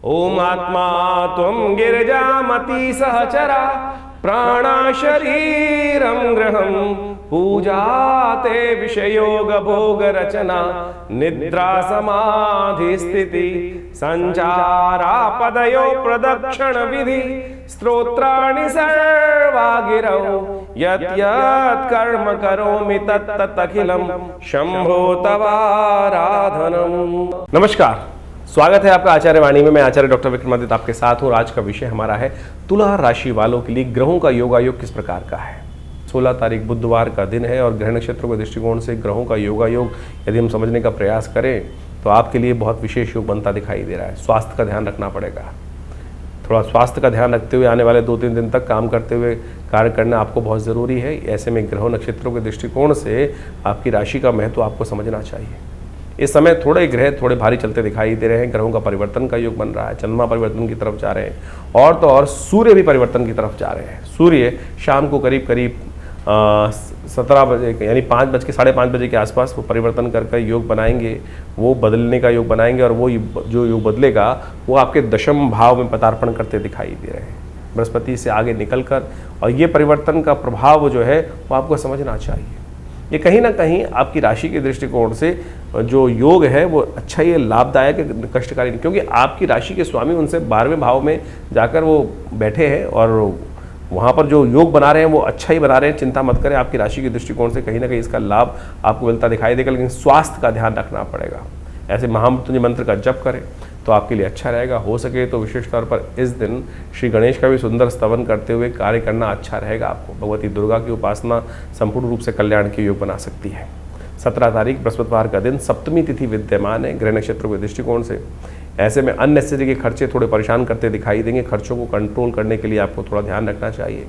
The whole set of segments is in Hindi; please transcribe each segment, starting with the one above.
ओम आत्मा त्वं गिरिजामति सहचरा प्राणा शरीरं गृहं पूजा ते विषयोग भोग रचना निद्रा समाधि स्थिति संचारा पदयो प्रदक्षिण विधि स्तोत्राणि सर्वा गिरौ यत् यत् कर्म करोमि तत् तत् अखिलम शंभो तवाराधनम। नमस्कार, स्वागत है आपका आचार्य वाणी में। मैं आचार्य डॉक्टर विक्रमादित्य आपके साथ हूँ। आज का विषय हमारा है तुला राशि वालों के लिए ग्रहों का योगायोग किस प्रकार का है। 16 तारीख बुधवार का दिन है और ग्रह नक्षत्रों के दृष्टिकोण से ग्रहों का योगायोग यदि हम समझने का प्रयास करें तो आपके लिए बहुत विशेष योग बनता दिखाई दे रहा है। स्वास्थ्य का ध्यान रखना पड़ेगा। थोड़ा स्वास्थ्य का ध्यान रखते हुए आने वाले 2-3 दिन तक काम करते हुए कार्य करना आपको बहुत ज़रूरी है। ऐसे में ग्रह नक्षत्रों के दृष्टिकोण से आपकी राशि का महत्व आपको समझना चाहिए। इस समय थोड़े ग्रह थोड़े भारी चलते दिखाई दे रहे हैं। ग्रहों का परिवर्तन का योग बन रहा है, चंद्रमा परिवर्तन की तरफ जा रहे हैं और तो और सूर्य भी परिवर्तन की तरफ जा रहे हैं। सूर्य शाम को करीब 17 बजे यानी 5 बज के 5:30 बजे के आसपास वो परिवर्तन कर योग बनाएंगे, वो बदलने का योग बनाएंगे और वो जो योग बदलेगा वो आपके दशम भाव में पदार्पण करते दिखाई दे रहे हैं, बृहस्पति से आगे निकलकर। और ये परिवर्तन का प्रभाव जो है वो आपको समझना चाहिए। ये कहीं ना कहीं आपकी राशि के दृष्टिकोण से जो योग है वो अच्छा, ये लाभदायक है, कष्टकारी नहीं, क्योंकि आपकी राशि के स्वामी उनसे 12वें भाव में जाकर वो बैठे हैं और वहाँ पर जो योग बना रहे हैं वो अच्छा ही बना रहे हैं। चिंता मत करें, आपकी राशि के दृष्टिकोण से कहीं ना कहीं इसका लाभ आपको मिलता दिखाई देगा। लेकिन स्वास्थ्य का ध्यान रखना पड़ेगा। ऐसे महामृत्युंजय मंत्र का जप करें तो आपके लिए अच्छा रहेगा। हो सके तो विशेष तौर पर इस दिन श्री गणेश का भी सुंदर स्तवन करते हुए कार्य करना अच्छा रहेगा आपको। भगवती दुर्गा की उपासना संपूर्ण रूप से कल्याण के योग बना सकती है। 17 तारीख बृहस्पतिवार का दिन, सप्तमी तिथि विद्यमान है ग्रह नक्षत्रों के दृष्टिकोण से। ऐसे में अननेसेसरी के खर्चे थोड़े परेशान करते दिखाई देंगे। खर्चों को कंट्रोल करने के लिए आपको थोड़ा ध्यान रखना चाहिए।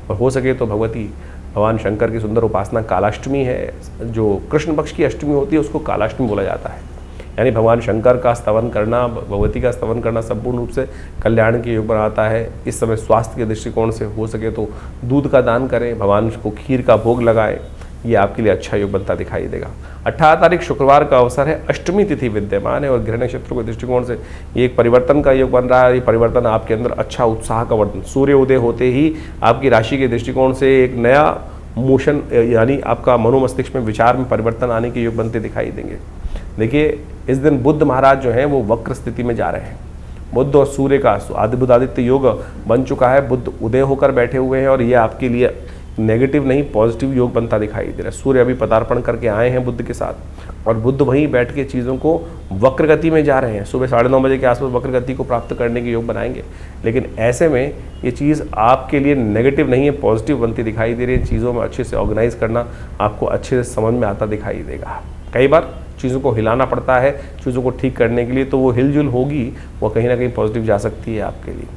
और हो सके तो भगवान शंकर की सुंदर उपासना, कालाष्टमी है जो कृष्ण पक्ष की अष्टमी होती है उसको कालाष्टमी बोला जाता है। यानी भगवान शंकर का स्तवन करना, भगवती का स्तवन करना संपूर्ण रूप से कल्याण के योग बनाता है। इस समय स्वास्थ्य के दृष्टिकोण से हो सके तो दूध का दान करें, भगवान को खीर का भोग लगाएं, ये आपके लिए अच्छा योग बनता दिखाई देगा। 18 तारीख शुक्रवार का अवसर है, अष्टमी तिथि विद्यमान है और ग्रह नक्षत्रों के दृष्टिकोण से ये एक परिवर्तन का योग बन रहा है। ये परिवर्तन आपके अंदर अच्छा उत्साह का वर्धन, सूर्य उदय होते ही आपकी राशि के दृष्टिकोण से एक नया मोशन यानी आपका मनोमस्तिष्क में विचार में परिवर्तन आने के योग बनते दिखाई देंगे। देखिए, इस दिन बुद्ध महाराज जो हैं वो वक्र स्थिति में जा रहे हैं। बुद्ध और सूर्य का बुधादित्य योग बन चुका है। बुद्ध उदय होकर बैठे हुए हैं और ये आपके लिए नेगेटिव नहीं पॉजिटिव योग बनता दिखाई दे रहा है। सूर्य अभी पदार्पण करके आए हैं बुद्ध के साथ और बुद्ध वहीं बैठ के चीज़ों को वक्र गति में जा रहे हैं। सुबह 9:30 बजे के आसपास वक्र गति को प्राप्त करने के योग बनाएंगे। लेकिन ऐसे में ये चीज़ आपके लिए नेगेटिव नहीं है, पॉजिटिव बनती दिखाई दे रही है। चीज़ों में अच्छे से ऑर्गेनाइज करना आपको अच्छे से समझ में आता दिखाई देगा। कई बार चीज़ों को हिलाना पड़ता है चीज़ों को ठीक करने के लिए, तो वो हिलजुल होगी, वो कहीं ना कहीं पॉजिटिव जा सकती है आपके लिए।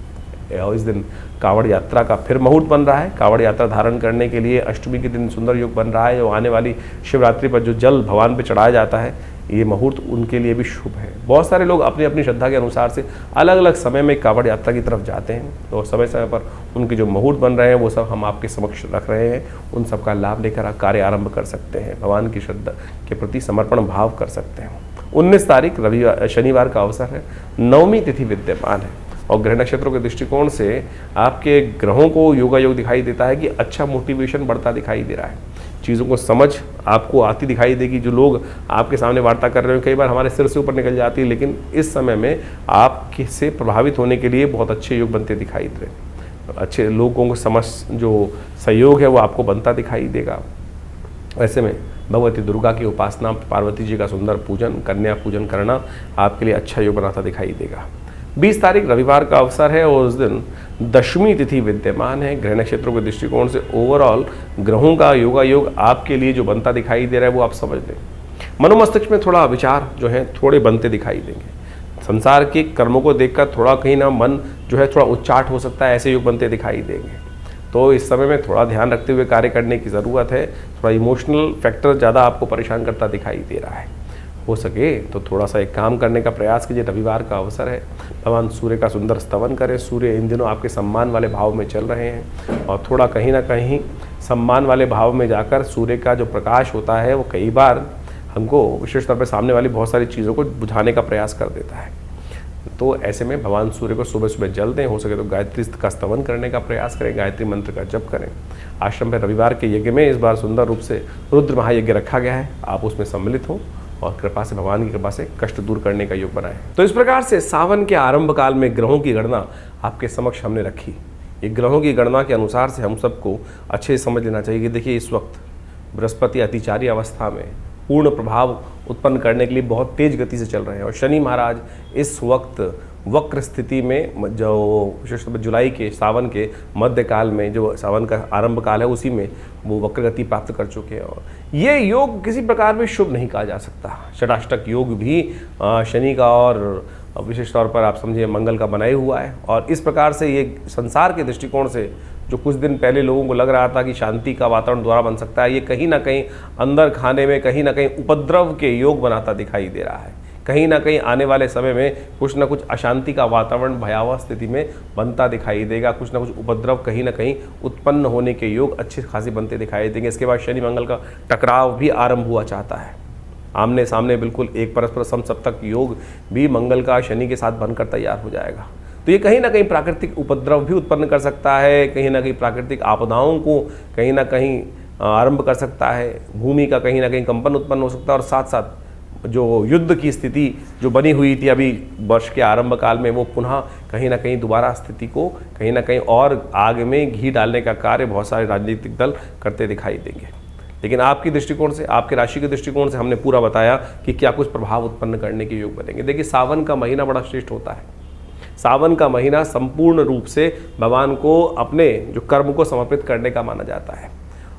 और इस दिन कावड़ यात्रा का फिर मुहूर्त बन रहा है। कावड़ यात्रा धारण करने के लिए अष्टमी के दिन सुंदर योग बन रहा है। जो आने वाली शिवरात्रि पर जो जल भगवान पे चढ़ाया जाता है, ये मुहूर्त उनके लिए भी शुभ है। बहुत सारे लोग अपनी अपनी श्रद्धा के अनुसार से अलग अलग समय में कावड़ यात्रा की तरफ जाते हैं, तो समय समय पर उनके जो मुहूर्त बन रहे हैं वो सब हम आपके समक्ष रख रहे हैं। उन सब का लाभ लेकर आप कार्य आरंभ कर सकते हैं, भगवान की श्रद्धा के प्रति समर्पण भाव कर सकते हैं। 19 तारीख शनिवार का अवसर है, नवमी तिथि विद्यमान है और ग्रह नक्षत्रों के दृष्टिकोण से आपके ग्रहों को योगायोग दिखाई देता है कि अच्छा मोटिवेशन बढ़ता दिखाई दे रहा है। चीज़ों को समझ आपको आती दिखाई देगी। जो लोग आपके सामने वार्ता कर रहे हो कई बार हमारे सिर से ऊपर निकल जाती है, लेकिन इस समय में आपके से प्रभावित होने के लिए बहुत अच्छे योग बनते दिखाई दे रहे। अच्छे लोगों को समझ जो सहयोग है वो आपको बनता दिखाई देगा। ऐसे में भगवती दुर्गा की उपासना, पार्वती जी का सुंदर पूजन, कन्या पूजन करना आपके लिए अच्छा योग बनाता दिखाई देगा। 20 तारीख रविवार का अवसर है और उस दिन दशमी तिथि विद्यमान है। ग्रह नक्षत्रों के दृष्टिकोण से ओवरऑल ग्रहों का योगायोग आपके लिए जो बनता दिखाई दे रहा है वो आप समझ लें। मनोमस्तिष्क में थोड़ा विचार जो है थोड़े बनते दिखाई देंगे। संसार के कर्मों को देखकर थोड़ा कहीं ना मन जो है थोड़ा उच्चाट हो सकता है, ऐसे योग बनते दिखाई देंगे। तो इस समय में थोड़ा ध्यान रखते हुए कार्य करने की ज़रूरत है। थोड़ा इमोशनल फैक्टर ज़्यादा आपको परेशान करता दिखाई दे रहा है। हो सके तो थोड़ा सा एक काम करने का प्रयास कीजिए। रविवार का अवसर है, भगवान सूर्य का सुंदर स्तवन करें। सूर्य इन दिनों आपके सम्मान वाले भाव में चल रहे हैं और थोड़ा कहीं ना कहीं सम्मान वाले भाव में जाकर सूर्य का जो प्रकाश होता है वो कई बार हमको विशेष तौर पर सामने वाली बहुत सारी चीज़ों को बुझाने का प्रयास कर देता है। तो ऐसे में भगवान सूर्य को सुबह सुबह जल दें, हो सके तो गायत्री का स्तवन करने का प्रयास करें, गायत्री मंत्र का जप करें। आश्रम में रविवार के यज्ञ में इस बार सुंदर रूप से रुद्र महायज्ञ रखा गया है, आप उसमें सम्मिलित हों और कृपा से, भगवान की कृपा से कष्ट दूर करने का योग बनाएं। तो इस प्रकार से सावन के आरंभ काल में ग्रहों की गणना आपके समक्ष हमने रखी। ये ग्रहों की गणना के अनुसार से हम सबको अच्छे से समझ लेना चाहिए कि देखिए, इस वक्त बृहस्पति अतिचारी अवस्था में पूर्ण प्रभाव उत्पन्न करने के लिए बहुत तेज गति से चल रहे हैं और शनि महाराज इस वक्त वक्र स्थिति में, जो विशेषतः जुलाई के सावन के मध्यकाल में, जो सावन का आरंभ काल है उसी में वो वक्र गति प्राप्त कर चुके हैं। और ये योग किसी प्रकार में शुभ नहीं कहा जा सकता। षडाष्टक योग भी शनि का और विशेष तौर पर आप समझिए मंगल का बनाया हुआ है। और इस प्रकार से ये संसार के दृष्टिकोण से जो कुछ दिन पहले लोगों को लग रहा था कि शांति का वातावरण द्वारा बन सकता है, ये कहीं ना कहीं अंदर खाने में कहीं ना कहीं उपद्रव के योग बनाता दिखाई दे रहा है। कहीं ना कहीं आने वाले समय में कुछ ना कुछ अशांति का वातावरण भयावह स्थिति में बनता दिखाई देगा। कुछ ना कुछ उपद्रव कहीं ना कहीं उत्पन्न होने के योग अच्छे खासे बनते दिखाई देंगे। इसके बाद शनि मंगल का टकराव भी आरंभ हुआ चाहता है। आमने सामने बिल्कुल एक परस्पर समसप्तक योग भी मंगल का शनि के साथ बनकर तैयार हो जाएगा। तो ये कहीं ना कहीं प्राकृतिक उपद्रव भी उत्पन्न कर सकता है, कहीं ना कहीं प्राकृतिक आपदाओं को कहीं ना कहीं आरंभ कर सकता है, भूमि का कहीं ना कहीं कंपन उत्पन्न हो सकता है। और साथ साथ जो युद्ध की स्थिति जो बनी हुई थी अभी वर्ष के आरंभ काल में, वो पुनः कहीं ना कहीं दोबारा स्थिति को कहीं ना कहीं और आग में घी डालने का कार्य बहुत सारे राजनीतिक दल करते दिखाई देंगे। लेकिन आपकी दृष्टिकोण से, आपके राशि के दृष्टिकोण से हमने पूरा बताया कि क्या कुछ प्रभाव उत्पन्न करने के योग बनेंगे। देखिए, सावन का महीना बड़ा श्रेष्ठ होता है। सावन का महीना संपूर्ण रूप से भगवान को अपने जो कर्म को समर्पित करने का माना जाता है।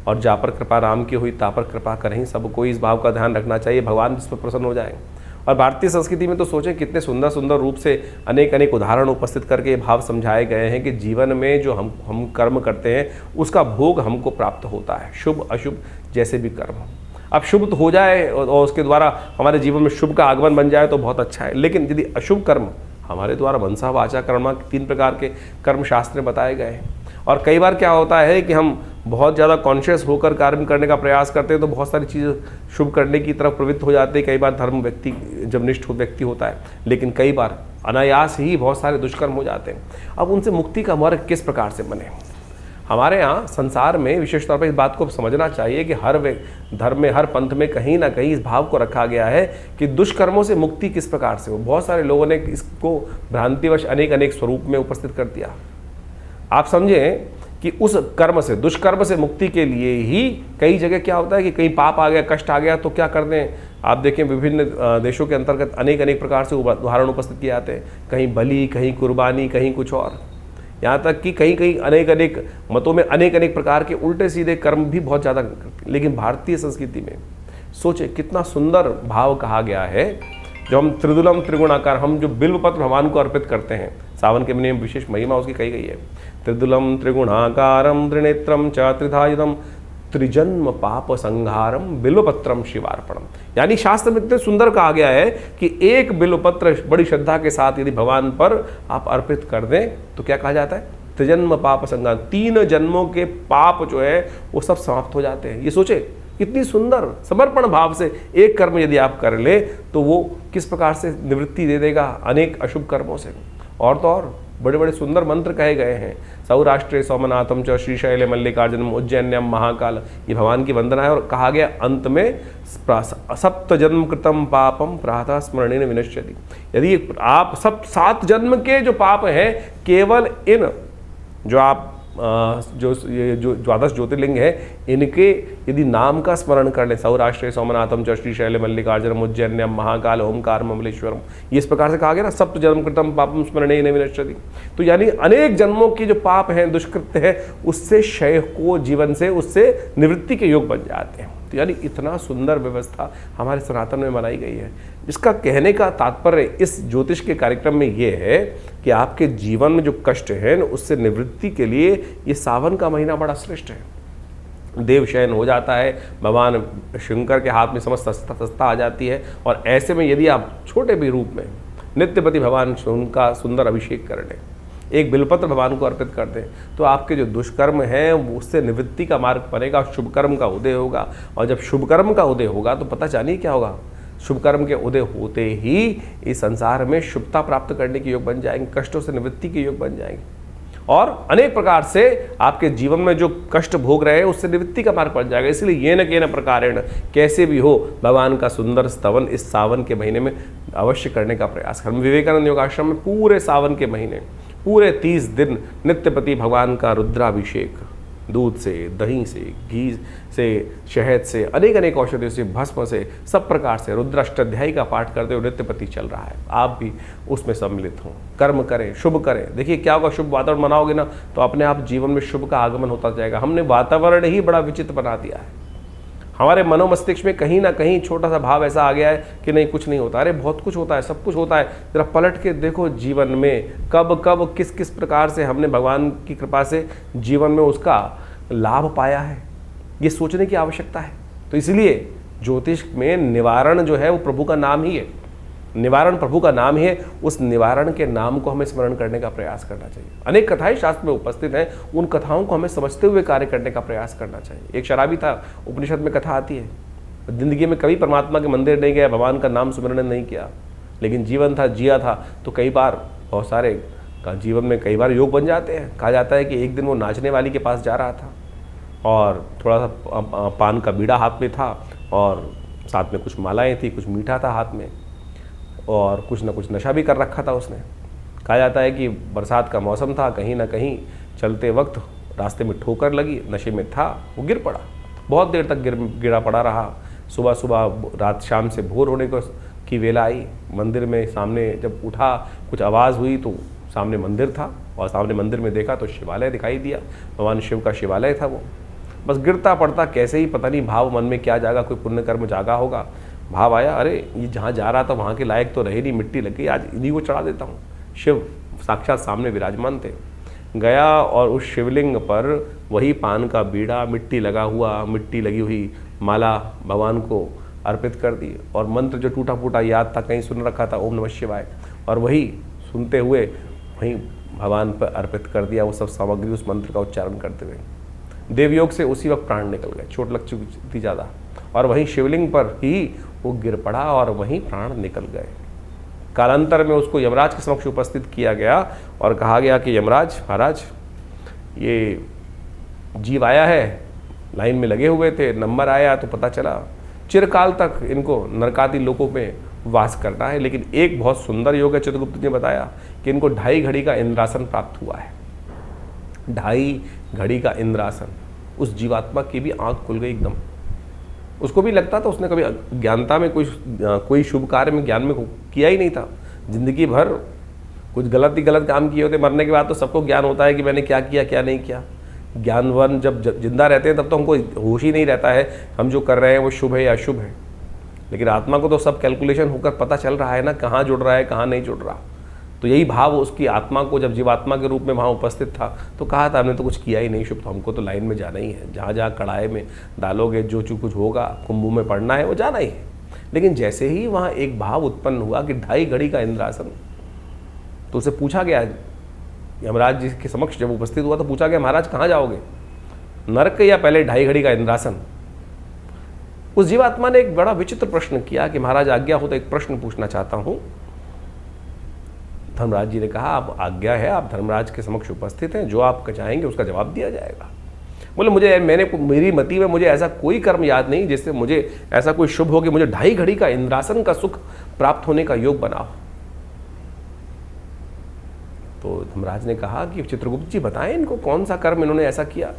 और जा पर कृपा राम की हुई ता पर कृपा करें, सबको इस भाव का ध्यान रखना चाहिए, भगवान जिस पर प्रसन्न हो जाएंगे। और भारतीय संस्कृति में तो सोचें कितने सुंदर सुंदर रूप से अनेक अनेक उदाहरण उपस्थित करके ये भाव समझाए गए हैं कि जीवन में जो हम कर्म करते हैं उसका भोग हमको प्राप्त होता है, शुभ अशुभ जैसे भी कर्म हो। अब शुभ तो हो जाए और उसके द्वारा हमारे जीवन में शुभ का आगमन बन जाए तो बहुत अच्छा है, लेकिन यदि अशुभ कर्म हमारे द्वारा मनसा वाचा कर्म, 3 प्रकार के कर्म शास्त्र में बताए गए हैं। और कई बार क्या होता है कि हम बहुत ज़्यादा कॉन्शियस होकर कार्य करने का प्रयास करते हैं तो बहुत सारी चीज़ें शुभ करने की तरफ प्रवृत्त हो जाते हैं। कई बार धर्म व्यक्ति जब निष्ठ व्यक्ति होता है, लेकिन कई बार अनायास ही बहुत सारे दुष्कर्म हो जाते हैं। अब उनसे मुक्ति का मार्ग किस प्रकार से बने? हमारे यहाँ संसार में विशेष तौर पर इस बात को समझना चाहिए कि हर धर्म में, हर पंथ में कहीं ना कहीं इस भाव को रखा गया है कि दुष्कर्मों से मुक्ति किस प्रकार से हो। बहुत सारे लोगों ने इसको भ्रांतिवश अनेक अनेक स्वरूप में उपस्थित कर दिया। आप समझें कि उस कर्म से, दुष्कर्म से मुक्ति के लिए ही कई जगह क्या होता है कि कहीं पाप आ गया, कष्ट आ गया तो क्या कर दें। आप देखें विभिन्न देशों के अंतर्गत अनेक अनेक प्रकार से उदाहरण उपस्थित किए जाते हैं, कहीं बलि, कहीं कुर्बानी, कहीं कुछ और। यहाँ तक कि कहीं कहीं अनेक अनेक मतों में अनेक अनेक प्रकार के उल्टे सीधे कर्म भी बहुत ज़्यादा करते हैं। लेकिन भारतीय संस्कृति में सोचे कितना सुंदर भाव कहा गया है, जो हम त्रिदुलम त्रिगुणाकार, हम जो बिल्वपत्र भगवान को अर्पित करते हैं, सावन के महीने में विशेष महिमा उसकी कही गई है। त्रिदुलम त्रिगुणाकारम त्रिनेत्रम च त्रिधायुधम त्रिजन्म पाप संहारम बिल्वपत्रम शिवार्पणम। यानी शास्त्र में इतने सुंदर कहा गया है कि एक बिल्वपत्र बड़ी श्रद्धा के साथ यदि भगवान पर आप अर्पित कर दें तो क्या कहा जाता है? त्रिजन्म पाप संहार, 3 जन्मों के पाप जो है वो सब समाप्त हो जाते हैं। ये सोचे कितनी सुंदर समर्पण भाव से एक कर्म यदि आप कर ले तो वो किस प्रकार से निवृत्ति दे देगा अनेक अशुभ कर्मों से। और तो और बड़े बड़े सुंदर मंत्र कहे गए हैं, सौराष्ट्रे सोमनाथम च श्रीशैले मल्लिकार्जुनम उज्जैन्यम महाकाल, ये भगवान की वंदना है। और कहा गया अंत में सप्त जन्म कृतम पापम प्रातः स्मरणेन विनश्यति। यदि आप 7 जन्म के जो पाप हैं केवल इन जो आप जो द्वादश ज्योतिर्लिंग है इनके यदि नाम का स्मरण कर ले, सौराष्ट्रे सोमनाथम च श्रीशैले मल्लिकार्जुनम उज्जैन्यम महाकाल ओमकार ममलेश्वरम, ये इस प्रकार से कहा गया ना, सप्त जन्म कृतम पापम स्मरणेन विनश्यति। तो यानी अनेक जन्मों के जो पाप हैं, दुष्कृत्य है, उससे क्षय को जीवन से उससे निवृत्ति के योग बन जाते हैं। तो यानी इतना सुंदर व्यवस्था हमारे सनातन में बनाई गई है। इसका कहने का तात्पर्य इस ज्योतिष के कार्यक्रम में ये है कि आपके जीवन में जो कष्ट है उससे निवृत्ति के लिए ये सावन का महीना बड़ा श्रेष्ठ है। देव शयन हो जाता है, भगवान शंकर के हाथ में समस्त सत्ता आ जाती है। और ऐसे में यदि आप छोटे भी रूप में नित्यपति भगवान उनका सुंदर अभिषेक कर लें, एक बिल्वपत्र भगवान को अर्पित कर दें, तो आपके जो दुष्कर्म हैं उससे निवृत्ति का मार्ग बनेगा, शुभ कर्म का उदय होगा। और जब शुभ कर्म का उदय होगा तो पता जानिए क्या होगा, शुभ कर्म के उदय होते ही इस संसार में शुभता प्राप्त करने के योग बन जाएंगे, कष्टों से निवृत्ति के योग बन जाएंगे और अनेक प्रकार से आपके जीवन में जो कष्ट भोग रहे हैं उससे निवृत्ति का मार्ग पड़ जाएगा। इसलिए ये न के न प्रकारेण कैसे भी हो भगवान का सुंदर स्तवन इस सावन के महीने में अवश्य करने का प्रयास करें। विवेकानंद योगाश्रम में पूरे सावन के महीने पूरे 30 दिन नित्यपति भगवान का रुद्राभिषेक, दूध से, दही से, घी से, शहद से, अनेक अनेक औषधियों से, भस्म से, सब प्रकार से रुद्राष्टाध्यायी का पाठ करते हुए नित्यपति चल रहा है। आप भी उसमें सम्मिलित हों, कर्म करें, शुभ करें। देखिए क्या होगा, शुभ वातावरण बनाओगे ना तो अपने आप जीवन में शुभ का आगमन होता जाएगा। हमने वातावरण ही बड़ा विचित्र बना दिया है। हमारे मनोमस्तिष्क में कहीं ना कहीं छोटा सा भाव ऐसा आ गया है कि नहीं कुछ नहीं होता। अरे बहुत कुछ होता है, सब कुछ होता है। जरा पलट के देखो जीवन में कब कब किस किस प्रकार से हमने भगवान की कृपा से जीवन में उसका लाभ पाया है, ये सोचने की आवश्यकता है। तो इसलिए ज्योतिष में निवारण जो है वो प्रभु का नाम ही है, निवारण प्रभु का नाम ही है। उस निवारण के नाम को हमें स्मरण करने का प्रयास करना चाहिए। अनेक कथाएं शास्त्र में उपस्थित हैं, उन कथाओं को हमें समझते हुए कार्य करने का प्रयास करना चाहिए। एक शराबी था, उपनिषद में कथा आती है, जिंदगी में कभी परमात्मा के मंदिर नहीं गया, भगवान का नाम स्मरण नहीं किया, लेकिन जीवन था, जिया था, तो कई बार बहुत सारे का जीवन में कई बार योग बन जाते हैं। कहा जाता है कि एक दिन वो नाचने वाली के पास जा रहा था और थोड़ा सा पान का बीड़ा हाथ में था और साथ में कुछ मालाएं थी, कुछ मीठा था हाथ में और कुछ ना कुछ नशा भी कर रखा था उसने। कहा जाता है कि बरसात का मौसम था, कहीं ना कहीं चलते वक्त रास्ते में ठोकर लगी, नशे में था, वो गिर पड़ा। बहुत देर तक गिरा पड़ा रहा। सुबह सुबह रात शाम से भोर होने की वेला आई, मंदिर में सामने जब उठा कुछ आवाज़ हुई तो सामने मंदिर था और सामने मंदिर में देखा तो शिवालय दिखाई दिया, भगवान शिव का शिवालय था वो। बस गिरता पड़ता कैसे ही पता नहीं भाव मन में क्या जागा, कोई पुण्य कर्म जागा होगा, भाव आया अरे ये जहाँ जा रहा था वहाँ के लायक तो रहे नहीं, मिट्टी लग गई, आज इन्हीं को चढ़ा देता हूँ। शिव साक्षात सामने विराजमान थे। गया और उस शिवलिंग पर वही पान का बीड़ा, मिट्टी लगा हुआ, मिट्टी लगी हुई माला भगवान को अर्पित कर दी और मंत्र जो टूटा फूटा याद था, कहीं सुन रखा था, ओम नमः शिवाय, और वही सुनते हुए वहीं भगवान पर अर्पित कर दिया वो सब सामग्री, उस मंत्र का उच्चारण करते हुए। देवयोग से उसी वक्त प्राण निकल गए, चोट लग चुकी थी ज़्यादा, और वहीं शिवलिंग पर ही वो गिर पड़ा और वहीं प्राण निकल गए। कालांतर में उसको यमराज के समक्ष उपस्थित किया गया और कहा गया कि यमराज महाराज, ये जीव आया है, लाइन में लगे हुए थे, नंबर आया तो पता चला चिरकाल तक इनको नरकादि लोकों में वास करना है, लेकिन एक बहुत सुंदर योग है, चित्रगुप्त ने बताया कि इनको 2.5 घड़ी का इंद्रासन प्राप्त हुआ है। 2.5 घड़ी का इंद्रासन। उस जीवात्मा की भी आंख खुल गई एकदम। उसको भी लगता था उसने कभी ज्ञानता में कोई शुभ कार्य में ज्ञान में किया ही नहीं था, जिंदगी भर कुछ गलत काम किए होते। मरने के बाद तो सबको ज्ञान होता है कि मैंने क्या किया क्या नहीं किया। ज्ञानवान जब जिंदा रहते हैं तब तो हमको होश ही नहीं रहता है हम जो कर रहे हैं वो शुभ है या अशुभ है, लेकिन आत्मा को तो सब कैलकुलेशन होकर पता चल रहा है ना, कहाँ जुड़ रहा है कहाँ नहीं जुड़ रहा। तो यही भाव उसकी आत्मा को जब जीवात्मा के रूप में वहाँ उपस्थित था तो कहा था हमने तो कुछ किया ही नहीं शुभ, तो हमको तो लाइन में जाना ही है, जहाँ जहाँ कड़ाई में डालोगे जो कुछ होगा, कुंभों में पड़ना है वो जाना ही है। लेकिन जैसे ही वहाँ एक भाव उत्पन्न हुआ कि 2.5 घड़ी का इंद्रासन, तो उसे पूछा गया, यमराज जी के समक्ष जब उपस्थित हुआ तो पूछा गया महाराज कहाँ जाओगे, नरक या पहले 2.5 घड़ी का इंद्रासन। उस जीवात्मा ने एक बड़ा विचित्र प्रश्न किया कि महाराज आज्ञा हो तो एक प्रश्न पूछना चाहता हूँ। धर्मराज जी ने कहा आप आज्ञा है, आप धर्मराज के समक्ष उपस्थित हैं, जो आप चाहेंगे उसका जवाब दिया जाएगा। बोले मेरी मति में मुझे ऐसा कोई कर्म याद नहीं जिससे मुझे ऐसा कोई शुभ हो कि मुझे 2.5 घड़ी का इंद्रासन का सुख प्राप्त होने का योग बना हो। तो धर्मराज ने कहा कि चित्रगुप्त जी बताएं इनको कौन सा कर्म इन्होंने ऐसा किया।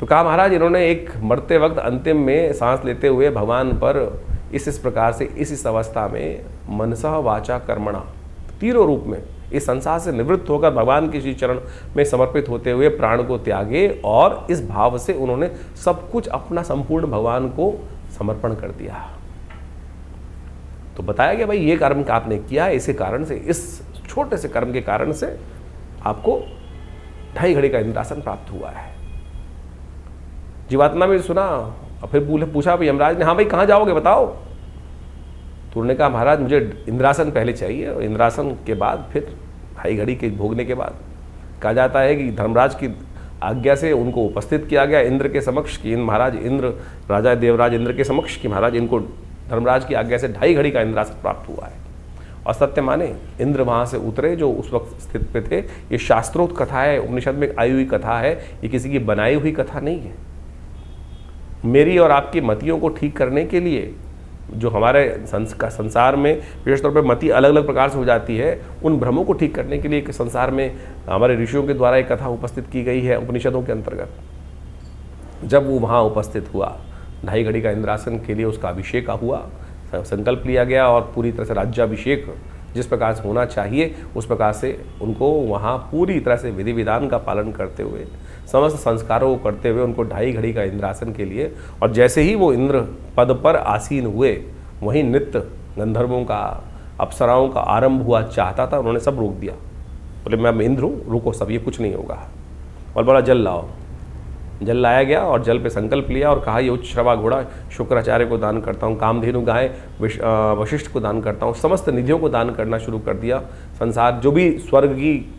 तो कहा महाराज इन्होंने एक मरते वक्त अंतिम में सांस लेते हुए भगवान पर इस प्रकार से इस अवस्था में मनसा वाचा कर्मणा, तीनों रूप में इस संसार से निवृत्त होकर भगवान के श्री चरण में समर्पित होते हुए प्राण को त्यागे और इस भाव से उन्होंने सब कुछ अपना संपूर्ण भगवान को समर्पण कर दिया। तो बताया गया भाई ये कर्म का आपने किया है, इसी कारण से, इस छोटे से कर्म के कारण से आपको 2.5 घड़ी का इंद्रासन प्राप्त हुआ है। जीवात्मा में सुना और फिर पूछा भाई यमराज ने, हाँ भाई कहाँ जाओगे बताओ। तो उन्होंने कहा महाराज मुझे इंद्रासन पहले चाहिए और इंद्रासन के बाद फिर 2.5 घड़ी के भोगने के बाद। कहा जाता है कि धर्मराज की आज्ञा से उनको उपस्थित किया गया इंद्र के समक्ष कि महाराज इंद्र, राजा देवराज इंद्र के समक्ष कि महाराज इनको धर्मराज की आज्ञा से 2.5 घड़ी का इंद्रासन प्राप्त हुआ है। और सत्य माने इंद्र वहाँ से उतरे जो उस वक्त स्थित पे थे। ये शास्त्रोक्त कथा है, उपनिषद में आई हुई कथा है, ये किसी की बनाई हुई कथा नहीं है। मेरी और आपकी मतियों को ठीक करने के लिए जो हमारे संसार में विशेष तौर पर मति अलग अलग प्रकार से हो जाती है, उन भ्रमों को ठीक करने के लिए एक संसार में हमारे ऋषियों के द्वारा एक कथा उपस्थित की गई है उपनिषदों के अंतर्गत। जब वो वहाँ उपस्थित हुआ, 2.5 घड़ी का इंद्रासन के लिए उसका अभिषेक हुआ, संकल्प लिया गया और पूरी तरह से राज्याभिषेक जिस प्रकार से होना चाहिए उस प्रकार से उनको वहाँ पूरी तरह से विधि विधान का पालन करते हुए, समस्त संस्कारों को करते हुए उनको 2.5 घड़ी का इंद्रासन के लिए, और जैसे ही वो इंद्र पद पर आसीन हुए वहीं नृत्य गंधर्वों का, अप्सराओं का आरंभ हुआ चाहता था। उन्होंने सब रोक दिया, बोले मैं इंद्र हूँ, रुको सब, ये कुछ नहीं होगा। और बोला जल लाओ। जल लाया गया और जल पे संकल्प लिया और कहा ये उच्च श्रवा घोड़ा शुक्राचार्य को दान करता हूँ, कामधेनु गाय वशिष्ठ को दान करता हूँ, समस्त निधियों को दान करना शुरू कर दिया। संसार जो भी स्वर्ग की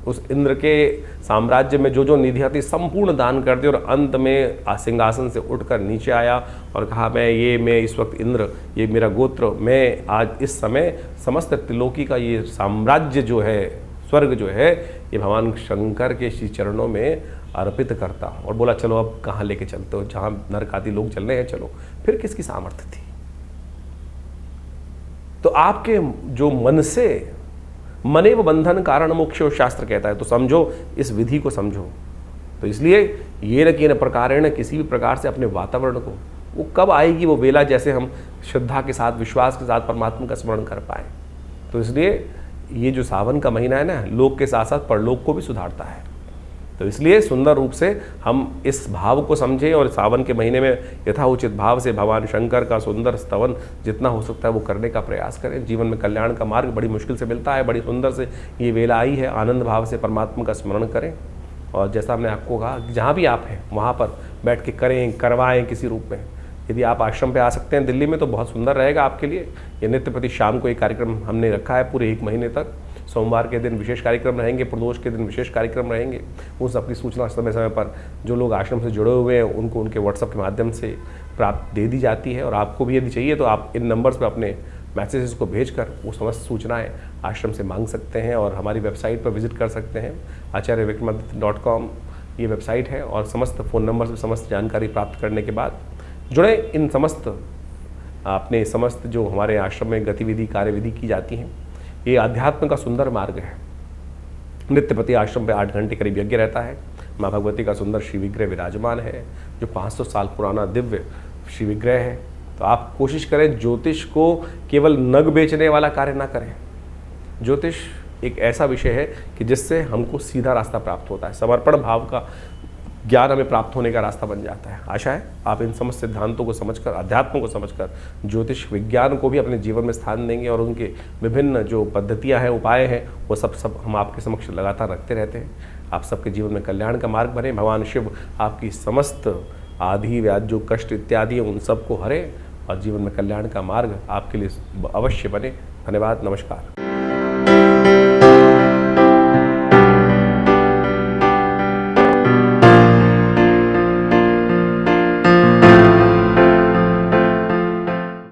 उस इंद्र के साम्राज्य में जो जो निधियाँ थी संपूर्ण दान कर दी। और अंत में सिंहासन से उठकर नीचे आया और कहा मैं इस वक्त इंद्र, ये मेरा गोत्र, मैं आज इस समय समस्त त्रिलोकी का ये साम्राज्य जो है, स्वर्ग जो है, ये भगवान शंकर के श्री चरणों में अर्पित करता हूँ। और बोला चलो अब कहाँ लेके चलते हो, जहाँ नरक आदि लोग चल रहे हैं चलो। फिर किसकी सामर्थ्य थी? तो आपके जो मन से मनेव बंधन कारण मोक्षो शास्त्र कहता है, तो समझो, इस विधि को समझो। तो इसलिए ये न कि न प्रकारेण, किसी भी प्रकार से अपने वातावरण को, वो कब आएगी वो बेला जैसे हम श्रद्धा के साथ, विश्वास के साथ परमात्मा का स्मरण कर पाए। तो इसलिए ये जो सावन का महीना है ना, लोक के साथ साथ परलोक को भी सुधारता है। तो इसलिए सुंदर रूप से हम इस भाव को समझें और सावन के महीने में यथाउचित भाव से भगवान शंकर का सुंदर स्तवन जितना हो सकता है वो करने का प्रयास करें। जीवन में कल्याण का मार्ग बड़ी मुश्किल से मिलता है, बड़ी सुंदर से ये वेला आई है। आनंद भाव से परमात्मा का स्मरण करें और जैसा हमने आपको कहा कि जहाँ भी आप हैं वहाँ पर बैठ के करें, करवाएँ किसी रूप में। यदि आप आश्रम पे आ सकते हैं दिल्ली में तो बहुत सुंदर रहेगा आपके लिए। ये नित्य प्रति शाम को एक कार्यक्रम हमने रखा है पूरे 1 महीने तक। सोमवार के दिन विशेष कार्यक्रम रहेंगे, प्रदोष के दिन विशेष कार्यक्रम रहेंगे। उन सबकी सूचना समय समय पर जो लोग आश्रम से जुड़े हुए हैं उनको उनके व्हाट्सएप के माध्यम से प्राप्त दे दी जाती है। और आपको भी यदि चाहिए तो आप इन नंबर्स पर अपने मैसेजेस को भेजकर वो समस्त सूचनाएं आश्रम से मांग सकते हैं और हमारी वेबसाइट पर विजिट कर सकते हैं। acharyavickramaditya.com ये वेबसाइट है और समस्त फ़ोन नंबर से समस्त जानकारी प्राप्त करने के बाद जुड़े इन समस्त अपने समस्त जो हमारे आश्रम में गतिविधि कार्यविधि की जाती हैं। ये अध्यात्म का सुंदर मार्ग है। नित्य प्रति आश्रम पे 8 घंटे करीब यज्ञ रहता है। माँ भगवती का सुंदर श्री विग्रह विराजमान है जो 500 साल पुराना दिव्य श्री विग्रह है। तो आप कोशिश करें ज्योतिष को केवल नग बेचने वाला कार्य ना करें। ज्योतिष एक ऐसा विषय है कि जिससे हमको सीधा रास्ता प्राप्त होता है, समर्पण भाव का ज्ञान हमें प्राप्त होने का रास्ता बन जाता है। आशा है आप इन समस्त सिद्धांतों को समझकर, अध्यात्म को समझकर ज्योतिष विज्ञान को भी अपने जीवन में स्थान देंगे और उनके विभिन्न जो पद्धतियां हैं, उपाय हैं, वो सब हम आपके समक्ष लगातार रखते रहते हैं। आप सबके जीवन में कल्याण का मार्ग बने। भगवान शिव आपकी समस्त आदि व्याध जो कष्ट इत्यादि हैं उन सबको हरे और जीवन में कल्याण का मार्ग आपके लिए अवश्य बने। धन्यवाद, नमस्कार।